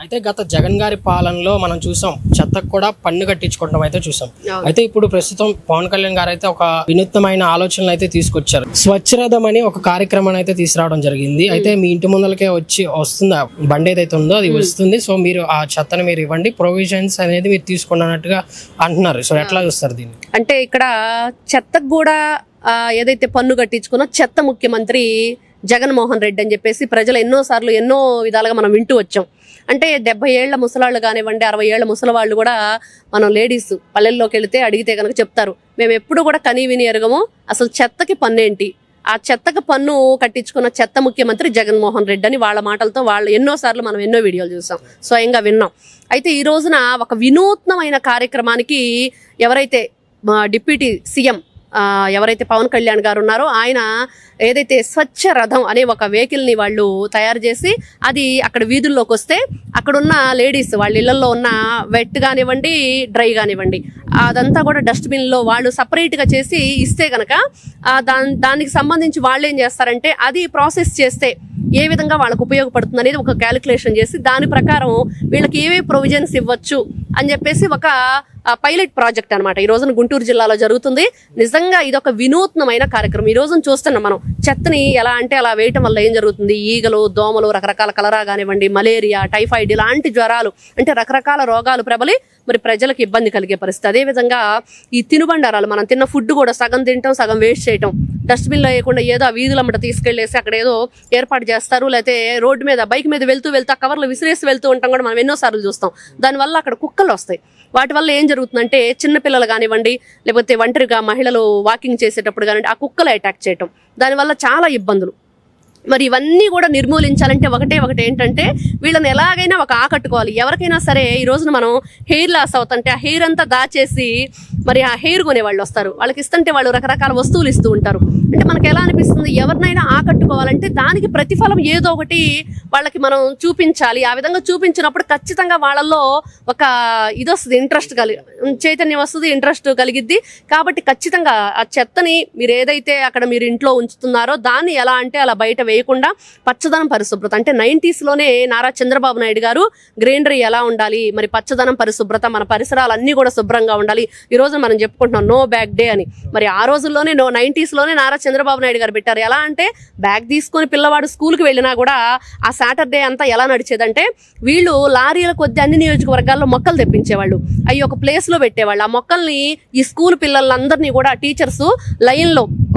అయితే గత జగన్ గారి పాలనలో మనం చూసాం చెత్తకు కూడా పన్ను కట్టించుకోవడం అయితే చూసాం. అయితే ఇప్పుడు ప్రస్తుతం పవన్ కళ్యాణ్ గారు అయితే ఒక వినూత్నమైన ఆలోచనలు అయితే తీసుకొచ్చారు. స్వచ్ఛరథం అని ఒక కార్యక్రమాన్ని అయితే తీసుకురావడం జరిగింది. అయితే మీ ఇంటి ముందలకే వస్తుంది బండి ఏదైతే ఉందో అది వస్తుంది. సో మీరు ఆ చెత్తను మీరు ఇవ్వండి, ప్రొవిజన్స్ అనేది మీరు తీసుకున్నట్టుగా అంటున్నారు. సో ఎట్లా చూస్తారు దీన్ని? అంటే ఇక్కడ చెత్తకు కూడా ఏదైతే పన్ను కట్టించుకున్నా చెత్త ముఖ్యమంత్రి జగన్మోహన్ రెడ్డి అని చెప్పేసి ప్రజలు ఎన్నోసార్లు ఎన్నో విధాలుగా మనం వింటూ వచ్చాం. అంటే 70 ఏళ్ల ముసలాళ్ళు కానివ్వండి, 60 ఏళ్ల ముసలివాళ్ళు కూడా మనం లేడీస్ పల్లెల్లోకి వెళితే అడిగితే కనుక చెప్తారు, మేము ఎప్పుడు కూడా కనీ విని ఎరగము, అసలు చెత్తకి పన్ను ఏంటి, ఆ చెత్తకి పన్ను కట్టించుకున్న చెత్త ముఖ్యమంత్రి జగన్మోహన్ రెడ్డి అని వాళ్ళ మాటలతో వాళ్ళు ఎన్నోసార్లు మనం ఎన్నో వీడియోలు చూసాం, స్వయంగా విన్నాం. అయితే ఈ రోజున ఒక వినూత్నమైన కార్యక్రమానికి ఎవరైతే డిప్యూటీ సీఎం ఎవరైతే పవన్ కళ్యాణ్ గారు ఉన్నారో ఆయన ఏదైతే స్వచ్ఛ రథం అనే ఒక వెహికల్ ని వాళ్ళు తయారు చేసి అది అక్కడ వీధుల్లోకి వస్తే అక్కడున్న లేడీస్ వాళ్ళ ఇళ్లలో ఉన్న వెట్ కానివ్వండి, డ్రై కానివ్వండి, అదంతా కూడా డస్ట్బిన్ లో వాళ్ళు సపరేట్ గా చేసి ఇస్తే గనక దానికి సంబంధించి వాళ్ళు ఏం చేస్తారంటే అది ప్రాసెస్ చేస్తే ఏ విధంగా వాళ్ళకు ఉపయోగపడుతుంది అనేది ఒక క్యాలిక్యులేషన్ చేసి దాని ప్రకారం వీళ్ళకి ఏవే ప్రొవిజన్స్ ఇవ్వచ్చు అని చెప్పేసి ఒక పైలట్ ప్రాజెక్ట్ అనమాట ఈ రోజున గుంటూరు జిల్లాలో జరుగుతుంది. నిజంగా ఇది ఒక వినూత్నమైన కార్యక్రమం. ఈ రోజున చూస్తున్నాం మనం చెత్తని ఎలా అంటే అలా వేయటం వల్ల ఏం జరుగుతుంది, ఈగలు, దోమలు, రకరకాల కలరా కానివ్వండి, మలేరియా, టైఫాయిడ్ ఇలాంటి జ్వరాలు అంటే రకరకాల రోగాలు ప్రబలి మరి ప్రజలకు ఇబ్బంది కలిగే పరిస్థితి. అదేవిధంగా ఈ తినుబండారాలు మనం తిన్న ఫుడ్ కూడా సగం తింటాం, సగం వేస్ట్ చేయటం, డస్ట్బిన్ లో వేయకుండా ఏదో ఆ వీధులమ్మట తీసుకెళ్లేసి అక్కడ ఏదో ఏర్పాటు చేస్తారు, లేకపోతే రోడ్డు మీద బైక్ మీద వెళ్తూ ఆ కవర్లు విసిరేసి వెళ్తూ ఉంటాం కూడా మనం ఎన్నోసార్లు చూస్తాం. దానివల్ల అక్కడ కుక్కలు వస్తాయి. వాటి వల్ల ఏం జరుగుతుందంటే చిన్నపిల్లలు కానివ్వండి, లేకపోతే ఒంటరిగా మహిళలు వాకింగ్ చేసేటప్పుడు కానివ్వండి ఆ కుక్కలు అటాక్ చేయటం, దానివల్ల చాలా ఇబ్బందులు. మరి ఇవన్నీ కూడా నిర్మూలించాలంటే ఒకటే ఏంటంటే వీళ్ళని ఎలాగైనా ఒక ఆకట్టుకోవాలి. ఎవరికైనా సరే ఈ రోజున మనం హెయిర్ లాస్ అవుతుంటే ఆ హెయిర్ అంతా దాచేసి మరి ఆ హెయిర్ కొనే వాళ్ళు వస్తారు, వాళ్ళకి ఇస్తుంటే వాళ్ళు రకరకాల వస్తువులు ఇస్తూ ఉంటారు. అంటే మనకి ఎలా అనిపిస్తుంది, ఎవరినైనా ఆకట్టుకోవాలంటే దానికి ప్రతిఫలం ఏదో ఒకటి వాళ్ళకి మనం చూపించాలి. ఆ విధంగా చూపించినప్పుడు ఖచ్చితంగా వాళ్ళల్లో ఒక ఇది వస్తుంది, ఇంట్రెస్ట్ చైతన్యం వస్తుంది, ఇంట్రెస్ట్ కలిగిద్ది. కాబట్టి ఖచ్చితంగా ఆ చెత్తని మీరు ఏదైతే అక్కడ మీరు ఇంట్లో ఉంచుతున్నారో దాన్ని ఎలా అంటే అలా బయట వేయకుండా పచ్చదనం పరిశుభ్రత అంటే 90s లోనే నారా చంద్రబాబు నాయుడు గారు గ్రీనరీ ఎలా ఉండాలి, మరి పచ్చదనం పరిశుభ్రత, మన పరిసరాలు అన్ని కూడా శుభ్రంగా ఉండాలి. ఈ రోజు మనం చెప్పుకుంటున్నాం నో బ్యాగ్ డే అని. మరి ఆ రోజుల్లోనే 90s లోనే నారా చంద్రబాబు నాయుడు గారు పెట్టారు. ఎలా అంటే బ్యాగ్ తీసుకొని పిల్లవాడు స్కూల్కి వెళ్ళినా కూడా ఆ సాటర్డే అంతా ఎలా నడిచేదంటే వీళ్ళు లారీల కొద్ది అన్ని నియోజకవర్గాల్లో మొక్కలు తెప్పించేవాళ్ళు, అవి ఒక ప్లేస్ లో పెట్టేవాళ్ళు. ఆ మొక్కల్ని ఈ స్కూల్ పిల్లలందరినీ కూడా టీచర్స్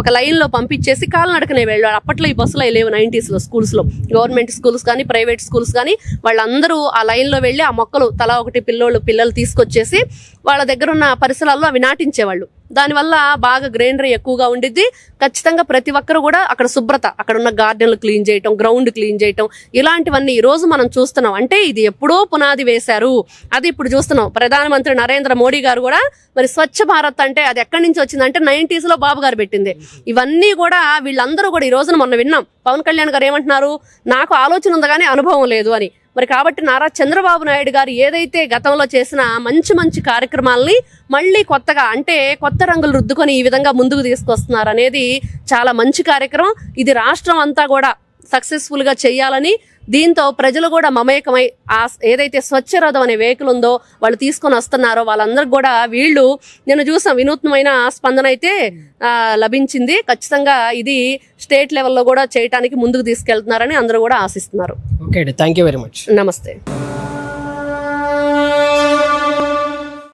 ఒక లైన్ లో పంపించేసి కాలినడకనే వెళ్ళాడు. అప్పట్లో ఈ బస్సులు లేవు 90s లో. స్కూల్స్ లో గవర్నమెంట్ స్కూల్స్ కానీ ప్రైవేట్ స్కూల్స్ కానీ వాళ్ళందరూ ఆ లైన్ లో వెళ్ళి ఆ మొక్కలు తలా ఒకటి పిల్లలు తీసుకొచ్చేసి వాళ్ళ దగ్గర ఉన్న పరిసరాల్లో అవి నాటించేవాళ్ళు. దానివల్ల బాగా గ్రీనరీ ఎక్కువగా ఉండిద్ది. ఖచ్చితంగా ప్రతి ఒక్కరు కూడా అక్కడ శుభ్రత, అక్కడ ఉన్న గార్డెన్లు క్లీన్ చేయటం, గ్రౌండ్ క్లీన్ చేయటం, ఇలాంటివన్నీ ఈ రోజు మనం చూస్తున్నాం. అంటే ఇది ఎప్పుడో పునాది వేశారు, అది ఇప్పుడు చూస్తున్నాం. ప్రధానమంత్రి నరేంద్ర మోడీ గారు కూడా మరి స్వచ్ఛ భారత్ అంటే అది ఎక్కడి నుంచి వచ్చిందంటే 90s లో బాబు గారు పెట్టింది. ఇవన్నీ కూడా వీళ్ళందరూ కూడా ఈ రోజున మొన్న విన్నాం పవన్ కళ్యాణ్ గారు ఏమంటున్నారు, నాకు ఆలోచన ఉంది కానీ అనుభవం లేదు అని. మరి కాబట్టి నారా చంద్రబాబు నాయుడు గారు ఏదైతే గతంలో చేసిన మంచి కార్యక్రమాలని మళ్ళీ కొత్తగా అంటే కొత్త రంగులు రుద్దుకొని ఈ విధంగా ముందుకు తీసుకొస్తున్నారు అనేది చాలా మంచి కార్యక్రమం. ఇది రాష్ట్రం అంతా కూడా సక్సెస్ఫుల్ గా చేయాలని, దీంతో ప్రజలు కూడా మమేకమై ఆ ఏదైతే స్వచ్ఛరథం అనే వెహికల్ ఉందో వాళ్ళు తీసుకొని వస్తున్నారో వాళ్ళందరికి కూడా వీళ్ళు నేను చూసాం వినూత్నమైన స్పందన అయితే లభించింది. ఖచ్చితంగా ఇది స్టేట్ లెవెల్లో కూడా చేయడానికి ముందుకు తీసుకెళ్తున్నారని అందరూ కూడా ఆశిస్తున్నారు. Okay, thank you very much. నమస్తే.